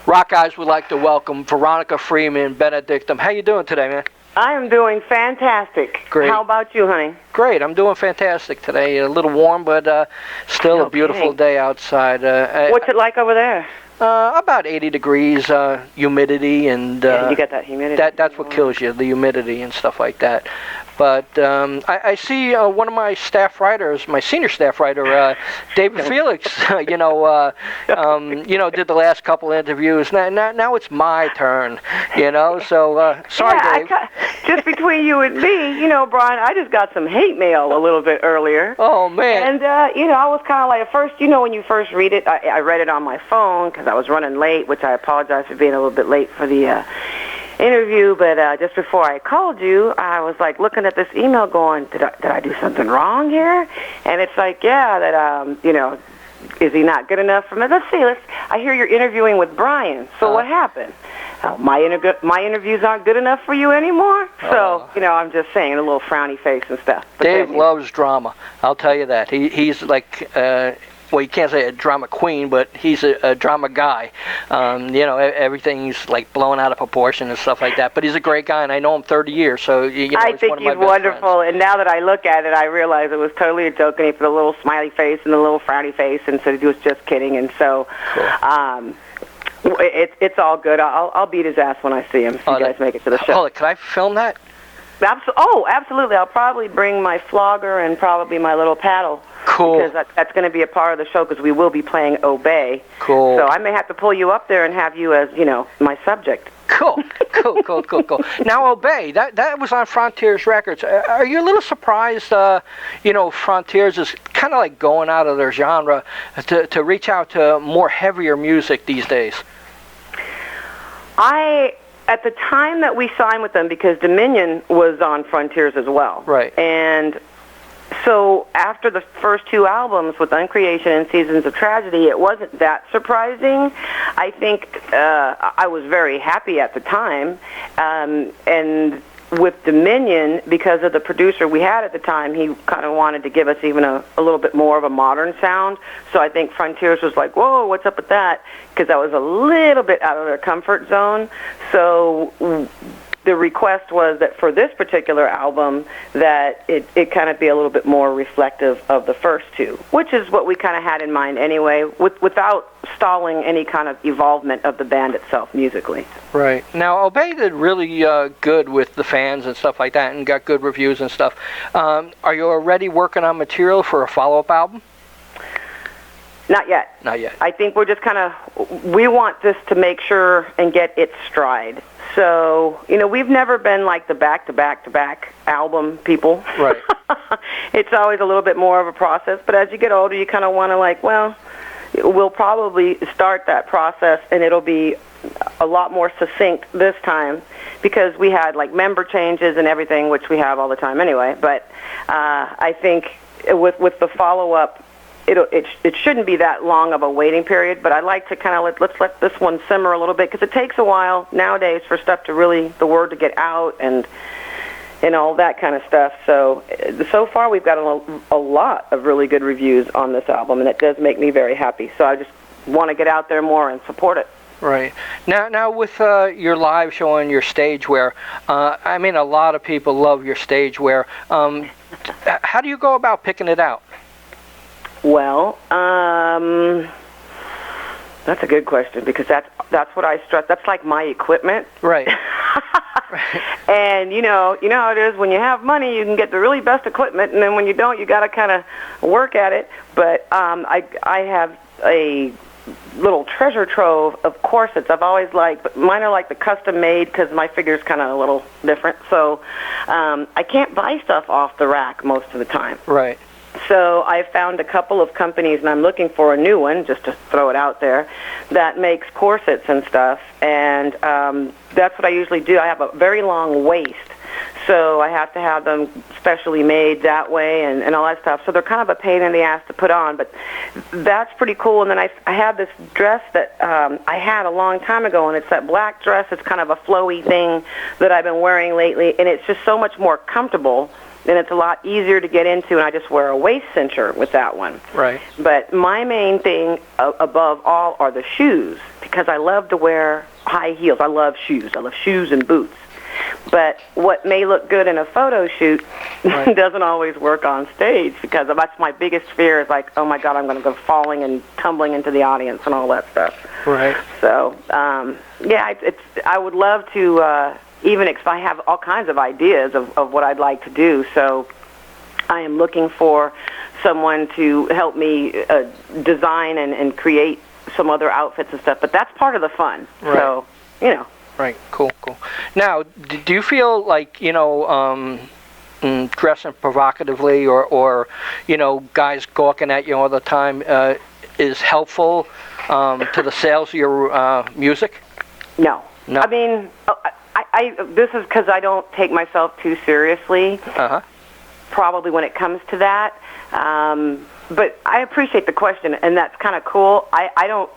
RockEyez would like to welcome Veronica Freeman, Benedictum. How you doing today, man? I am doing fantastic. Great. How about you, honey? Great. I'm doing fantastic today. A little warm, but still a beautiful day outside. What's it like over there? About 80 degrees, humidity, and yeah, you get that humidity. That's what kills you, the humidity and stuff like that. But I see one of my staff writers, my senior staff writer, David Felix, did the last couple interviews. Now it's my turn, So sorry, Dave. Just between you and me, Brian, I just got some hate mail a little bit earlier. Oh man. And I was kind of like, at first, when you first read it, I read it on my phone because I was running late, which I apologize for being a little bit late for the interview, but just before I called you, I was like looking at this email going, did I do something wrong here? And it's like, yeah, that, is he not good enough for me? Let's see, I hear you're interviewing with Brian, so what happened? My interviews aren't good enough for you anymore? So, I'm just saying, a little frowny face and stuff. But Dave loves drama, I'll tell you that. He's like... well, you can't say a drama queen, but he's a drama guy. Everything's like blown out of proportion and stuff like that. But he's a great guy, and I know him 30 years, so I think he's wonderful. And now that I look at it, I realize it was totally a joke, and he put a little smiley face and a little frowny face, and said he was just kidding. And so, cool. It's all good. I'll beat his ass when I see him. If you guys make it to the show. Can I film that? Absolutely. I'll probably bring my flogger and probably my little paddle. Cool. Because that's going to be a part of the show because we will be playing Obey. Cool. So I may have to pull you up there and have you as, my subject. Cool. Now, Obey, that was on Frontiers Records. Are you a little surprised, Frontiers is kind of like going out of their genre to reach out to more heavier music these days? At the time that we signed with them, because Dominion was on Frontiers as well. Right. And so after the first two albums with Uncreation and Seasons of Tragedy, it wasn't that surprising. I think I was very happy at the time. And with Dominion, because of the producer we had at the time, he kind of wanted to give us even a little bit more of a modern sound. So I think Frontiers was like, whoa, what's up with that? Because that was a little bit out of their comfort zone. So the request was that for this particular album that it kind of be a little bit more reflective of the first two, which is what we kind of had in mind anyway, without stalling any kind of evolvement of the band itself musically. Right. Now, Obey did really good with the fans and stuff like that and got good reviews and stuff. Are you already working on material for a follow-up album? Not yet. Not yet. I think we're just we want this to make sure and get its stride. So, we've never been like the back-to-back album people. Right. It's always a little bit more of a process, but as you get older, you kind of want to we'll probably start that process, and it'll be a lot more succinct this time because we had member changes and everything, which we have all the time anyway. But I think with the follow-up, it shouldn't be that long of a waiting period, but I like to kind of let's let this one simmer a little bit because it takes a while nowadays for stuff to the word to get out and all that kind of stuff. So far we've got a lot of really good reviews on this album, and it does make me very happy. So I just want to get out there more and support it. Right. Now with your live show and your stage wear, a lot of people love your stage wear. How do you go about picking it out? Well, that's a good question because that's what I stress. That's like my equipment. Right. And you know how it is when you have money, you can get the really best equipment, and then when you don't, you got to kind of work at it. But I have a little treasure trove of corsets I've always liked, but mine are like the custom made because my figure's kind of a little different. So I can't buy stuff off the rack most of the time. Right. So I found a couple of companies, and I'm looking for a new one, just to throw it out there, that makes corsets and stuff, and that's what I usually do. I have a very long waist, so I have to have them specially made that way and all that stuff. So they're kind of a pain in the ass to put on, but that's pretty cool. And then I have this dress that I had a long time ago, and it's that black dress. It's kind of a flowy thing that I've been wearing lately, and it's just so much more comfortable then it's a lot easier to get into, and I just wear a waist cincher with that one. Right. But my main thing above all are the shoes, because I love to wear high heels. I love shoes. I love shoes and boots. But what may look good in a photo shoot doesn't always work on stage, because that's my biggest fear is like, oh my God, I'm going to go falling and tumbling into the audience and all that stuff. Right. So, yeah, I would love to, I have all kinds of ideas of what I'd like to do. So I am looking for someone to help me design and create some other outfits and stuff. But that's part of the fun. Right. So, you know. Right, cool. Now, do you feel like, dressing provocatively or guys gawking at you all the time is helpful to the sales of your music? No. No. I mean, this is because I don't take myself too seriously, probably when it comes to that. But I appreciate the question, and that's kind of cool. I don't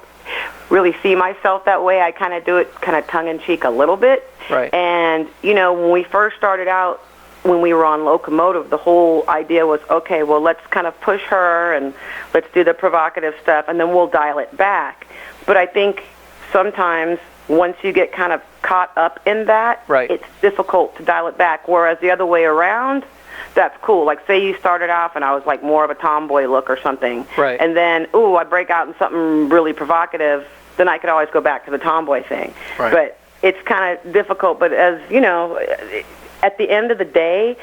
really see myself that way. I kind of do it kind of tongue-in-cheek a little bit. Right. And, when we first started out, when we were on Locomotive, the whole idea was, okay, well, let's kind of push her and let's do the provocative stuff, and then we'll dial it back. But I think sometimes once you get kind of caught up in that, it's difficult to dial it back, whereas the other way around, that's cool. Like, say you started off and I was like more of a tomboy look or something. Right. And then, I break out in something really provocative, then I could always go back to the tomboy thing. Right. But it's kind of difficult. But as, at the end of the day,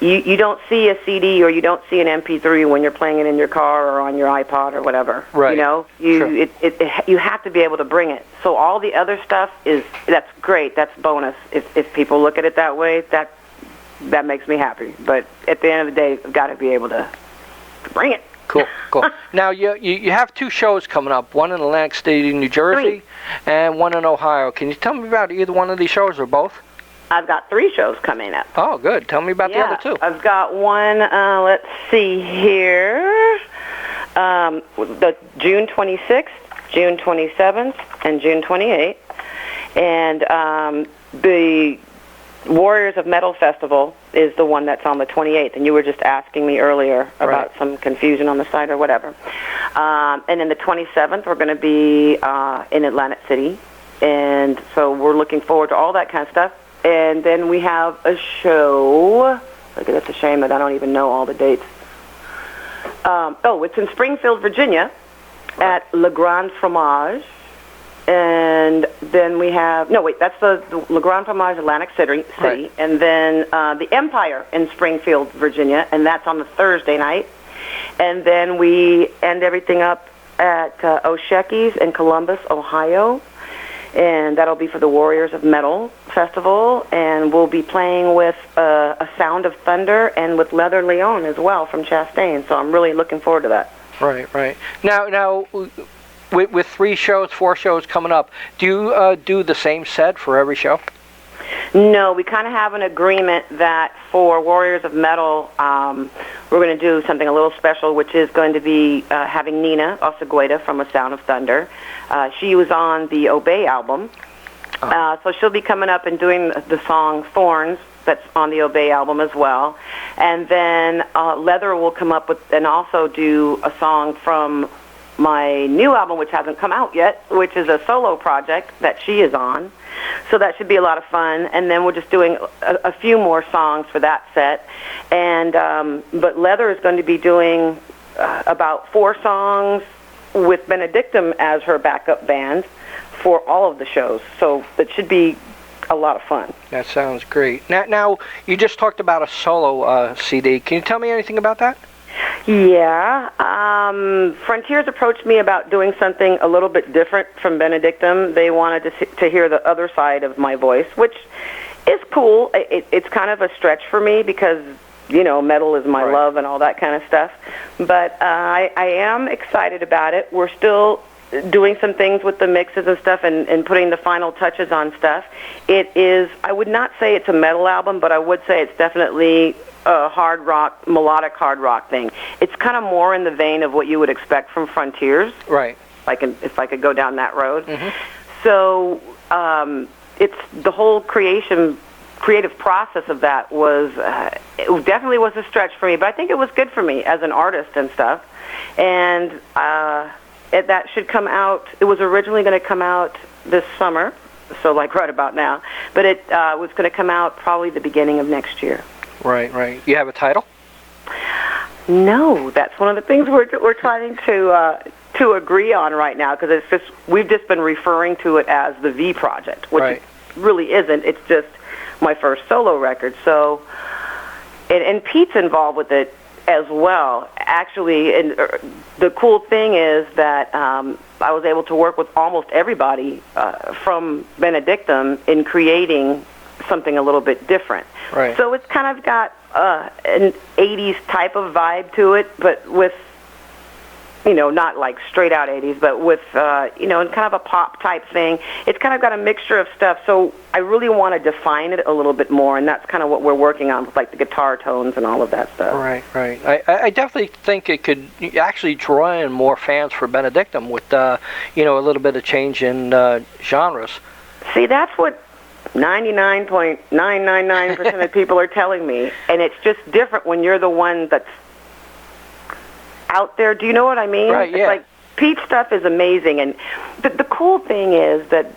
you don't see a CD or you don't see an MP3 when you're playing it in your car or on your iPod or whatever. Right. You have to be able to bring it. So all the other stuff that's great. That's bonus. If people look at it that way, that makes me happy. But at the end of the day, I've got to be able to bring it. Cool. Now, you have 2 shows coming up, one in Atlantic City, New Jersey, 3. and one in Ohio. Can you tell me about either one of these shows or both? I've got 3 shows coming up. Oh, good. Tell me about the other 2. I've got one, let's see here, the June 26th, June 27th, and June 28th. And the Warriors of Metal Festival is the one that's on the 28th, and you were just asking me earlier about some confusion on the site or whatever. And then the 27th, we're going to be in Atlantic City, and so we're looking forward to all that kind of stuff. And then we have a show. It's a shame that I don't even know all the dates. It's in Springfield, Virginia, at Le Grand Fromage. And then we have, that's the Le Grand Fromage, Atlantic City. Right. And then the Empire in Springfield, Virginia, and that's on the Thursday night. And then we end everything up at O'Sheky's in Columbus, Ohio. And that'll be for the Warriors of Metal Festival. And we'll be playing with A Sound of Thunder and with Leather Leon as well from Chastain. So I'm really looking forward to that. Right. Now, with 3 shows, 4 shows coming up, do you do the same set for every show? No, we kind of have an agreement that for Warriors of Metal, we're going to do something a little special, which is going to be having Nina Osegueda from A Sound of Thunder. She was on the Obey album, so she'll be coming up and doing the song Thorns that's on the Obey album as well. And then Leather will come up with and also do a song from my new album, which hasn't come out yet, which is a solo project that she is on. So that should be a lot of fun. And then we're just doing a few more songs for that set. And but Leather is going to be doing about 4 songs with Benedictum as her backup band for all of the shows. So it should be a lot of fun. That sounds great. Now you just talked about a solo CD. Can you tell me anything about that? Yeah. Frontiers approached me about doing something a little bit different from Benedictum. They wanted to hear the other side of my voice, which is cool. It's kind of a stretch for me because, metal is my love and all that kind of stuff. But I am excited about it. We're still doing some things with the mixes and stuff and putting the final touches on stuff. It is, I would not say it's a metal album, but I would say it's definitely a hard rock, melodic hard rock thing. It's kind of more in the vein of what you would expect from Frontiers. Right. If I could go down that road. Mm-hmm. So it's the whole creation creative process of that was, it definitely was a stretch for me, but I think it was good for me as an artist and stuff. And that should come out, it was originally going to come out this summer, so like right about now, but it was going to come out probably the beginning of next year. Right. You have a title? No, that's one of the things we're trying to agree on right now, because we've just been referring to it as the V Project, which it really isn't. It's just my first solo record. So, and Pete's involved with it as well. Actually, and the cool thing is that I was able to work with almost everybody from Benedictum in creating something a little bit different. Right. So it's kind of got an 80s type of vibe to it, but with, not like straight out 80s, but with, and kind of a pop type thing. It's kind of got a mixture of stuff, so I really want to define it a little bit more, and that's kind of what we're working on with, like, the guitar tones and all of that stuff. Right. I definitely think it could actually draw in more fans for Benedictum with, a little bit of change in genres. See, that's what 99.999% of people are telling me, and it's just different when you're the one that's out there. Do you know what I mean? Right, yeah. It's like, Pete's stuff is amazing, and the cool thing is that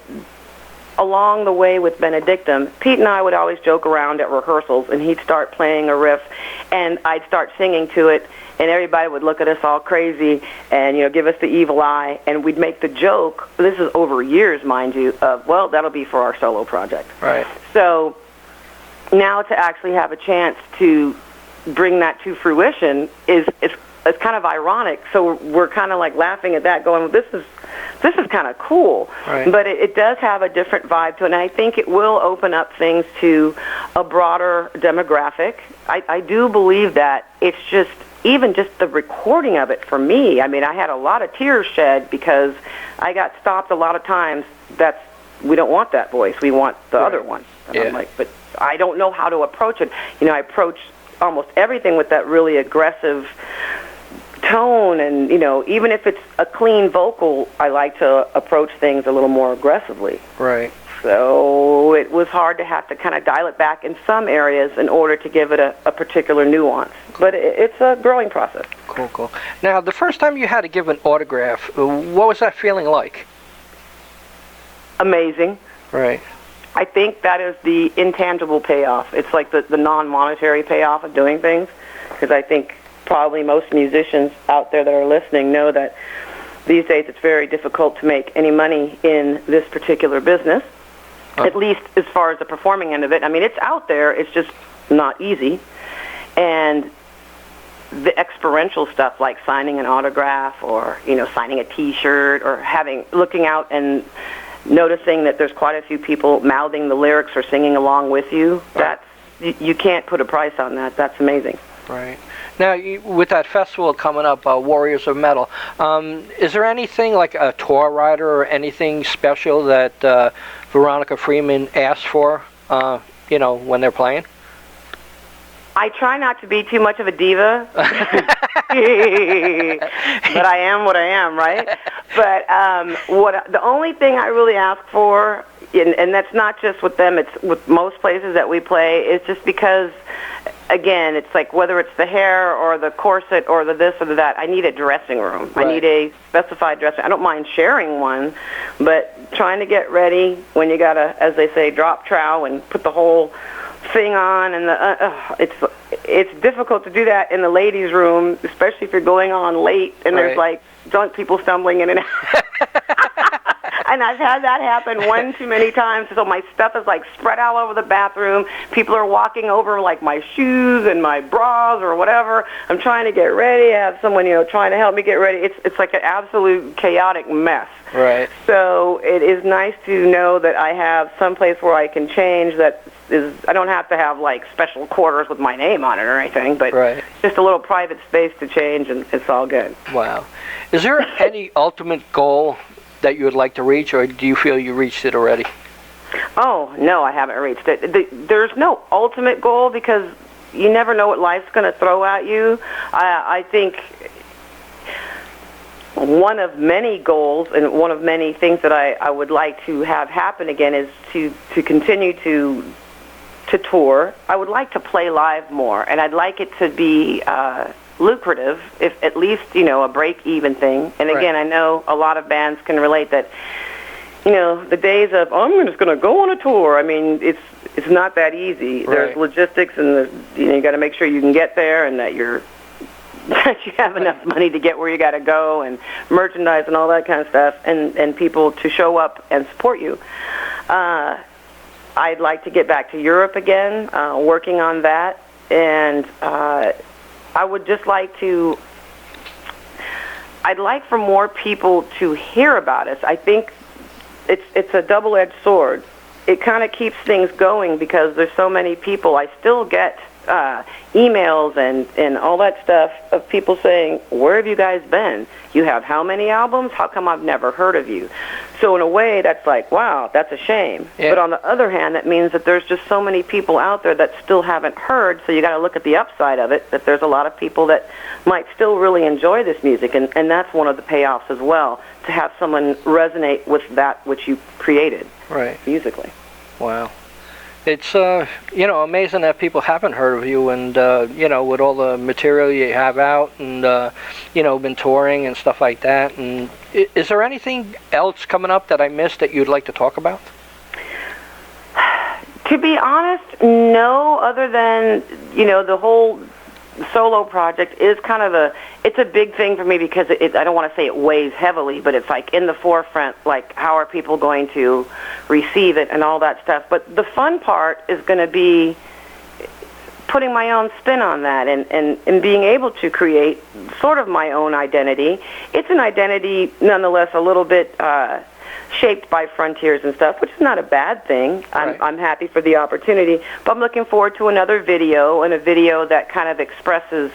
along the way with Benedictum, Pete and I would always joke around at rehearsals, and he'd start playing a riff, and I'd start singing to it, and everybody would look at us all crazy and, give us the evil eye, and we'd make the joke, this is over years, mind you, of, well, that'll be for our solo project. Right. So now to actually have a chance to bring that to fruition is kind of ironic. So we're kind of like laughing at that, going, well, this is kind of cool. Right. But it does have a different vibe to it, and I think it will open up things to a broader demographic. I do believe that. It's just, even just the recording of it for me, I mean, I had a lot of tears shed because I got stopped a lot of times. We don't want that voice. We want the other one. And I'm like, but I don't know how to approach it. I approach almost everything with that really aggressive tone, and even if it's a clean vocal, I like to approach things a little more aggressively. Right. So it was hard to have to kind of dial it back in some areas in order to give it a particular nuance. But it's a growing process. Cool. Now, the first time you had to give an autograph, what was that feeling like? Amazing. Right. I think that is the intangible payoff. It's like the non-monetary payoff of doing things, because I think probably most musicians out there that are listening know that these days it's very difficult to make any money in this particular business, at least as far as the performing end of it. I mean, it's out there, it's just not easy. And the experiential stuff like signing an autograph or, signing a T-shirt or looking out and noticing that there's quite a few people mouthing the lyrics or singing along with you, you can't put a price on that. That's amazing. Right. Now, with that festival coming up, Warriors of Metal, is there anything like a tour rider or anything special that Veronica Freeman asks for, when they're playing? I try not to be too much of a diva, but I am what I am, right? But the only thing I really ask for, and that's not just with them, it's with most places that we play, is just because, again, it's like whether it's the hair or the corset or the this or the that, I need a dressing room. Right. I need a specified dressing. I don't mind sharing one, but trying to get ready when you got to, as they say, drop trow and put the whole thing on, and it's difficult to do that in the ladies' room, especially if you're going on late and there's like drunk people stumbling in and out. And I've had that happen one too many times, so my stuff is like spread all over the bathroom. People are walking over like my shoes and my bras or whatever. I'm trying to get ready. I have someone, trying to help me get ready. It's like an absolute chaotic mess. Right. So it is nice to know that I have some place where I can change that is, I don't have to have like special quarters with my name on it or anything, but just a little private space to change, and it's all good. Wow. Is there any ultimate goal that you would like to reach, or do you feel you reached it already? Oh, no, I haven't reached it. There's no ultimate goal because you never know what life's going to throw at you. I think one of many goals and one of many things that I would like to have happen again is to continue to to tour. I would like to play live more, and I'd like it to be lucrative, if at least, a break-even thing. And again, I know a lot of bands can relate that, the days of, I'm just going to go on a tour. I mean, it's not that easy. Right. There's logistics, and you got to make sure you can get there, and that that you have enough money to get where you got to go, and merchandise and all that kind of stuff, and people to show up and support you. I'd like to get back to Europe again, working on that, and I would just like to, I'd like for more people to hear about us. I think it's a double-edged sword. It kind of keeps things going because there's so many people. I still get emails and all that stuff of people saying, where have you guys been? You have how many albums? How come I've never heard of you? So in a way, that's like, wow, that's a shame. Yeah. But on the other hand, that means that there's just so many people out there that still haven't heard, so you got to look at the upside of it, that there's a lot of people that might still really enjoy this music, and that's one of the payoffs as well, to have someone resonate with that which you created musically. Wow. It's, amazing that people haven't heard of you, and, with all the material you have out and, been touring and stuff like that. And is there anything else coming up that I missed that you'd like to talk about? To be honest, no, other than, the whole solo project is kind of it's a big thing for me because I don't want to say it weighs heavily, but it's like in the forefront, like how are people going to receive it and all that stuff. But the fun part is going to be putting my own spin on that and being able to create sort of my own identity. It's an identity nonetheless a little bit shaped by frontiers and stuff, which is not a bad thing. I'm happy for the opportunity, but I'm looking forward to another video, and a video that kind of expresses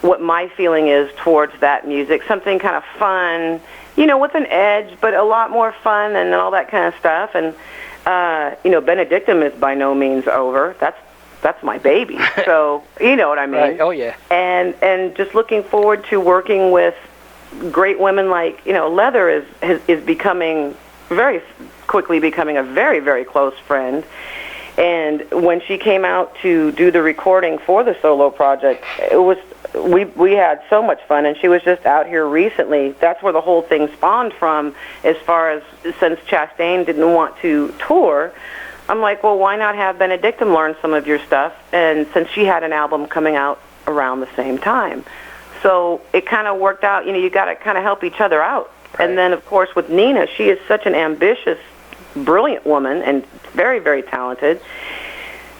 what my feeling is towards that music, something kind of fun, with an edge, but a lot more fun and all that kind of stuff. And Benedictum is by no means over. That's my baby. So you know what I mean. Right. Oh yeah. And just looking forward to working with great women like, Leather is becoming very quickly becoming a very, very close friend. And when she came out to do the recording for the solo project, we had so much fun, and she was just out here recently. That's where the whole thing spawned from, as far as since Chastain didn't want to tour. I'm like, well, why not have Benedictum learn some of your stuff? And since she had an album coming out around the same time. So it kind of worked out. You got to kind of help each other out. Right. And then, of course, with Nina, she is such an ambitious, brilliant woman and very, very talented.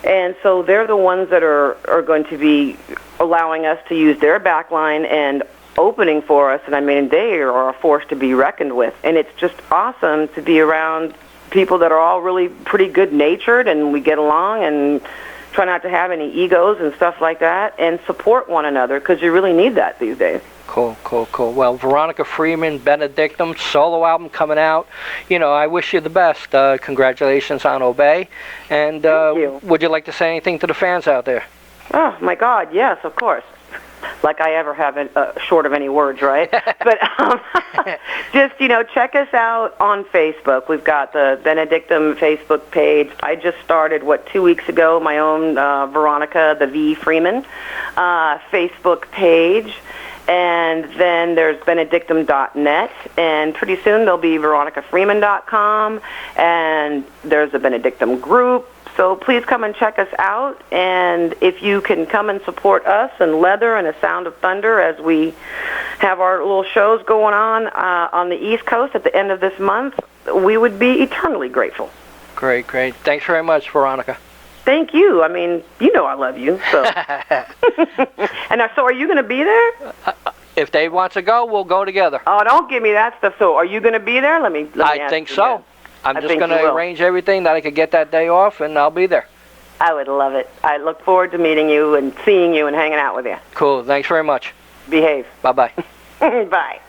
And so they're the ones that are going to be allowing us to use their backline and opening for us. And, I mean, they are a force to be reckoned with. And it's just awesome to be around people that are all really pretty good-natured, and we get along and try not to have any egos and stuff like that, and support one another, because you really need that these days. Cool. Well, Veronica Freeman, Benedictum, solo album coming out. I wish you the best. Congratulations on Obey. And Thank you. Would you like to say anything to the fans out there? Oh, my God, yes, of course. Like I ever have short of any words, right? But just, check us out on Facebook. We've got the Benedictum Facebook page. I just started, 2 weeks ago, my own Veronica, the V. Freeman, Facebook page. And then there's benedictum.net, and pretty soon there'll be veronicafreeman.com, and there's a Benedictum group. So please come and check us out, and if you can come and support us and Leather and A Sound of Thunder as we have our little shows going on the East Coast at the end of this month, we would be eternally grateful. Great. Thanks very much, Veronica. Thank you. I mean, I love you. So. And so are you going to be there? If Dave wants to go, we'll go together. Oh, don't give me that stuff. So are you going to be there? Let me I think so. Again. I'm just going to arrange everything that I could get that day off, and I'll be there. I would love it. I look forward to meeting you and seeing you and hanging out with you. Cool. Thanks very much. Behave. Bye-bye. Bye.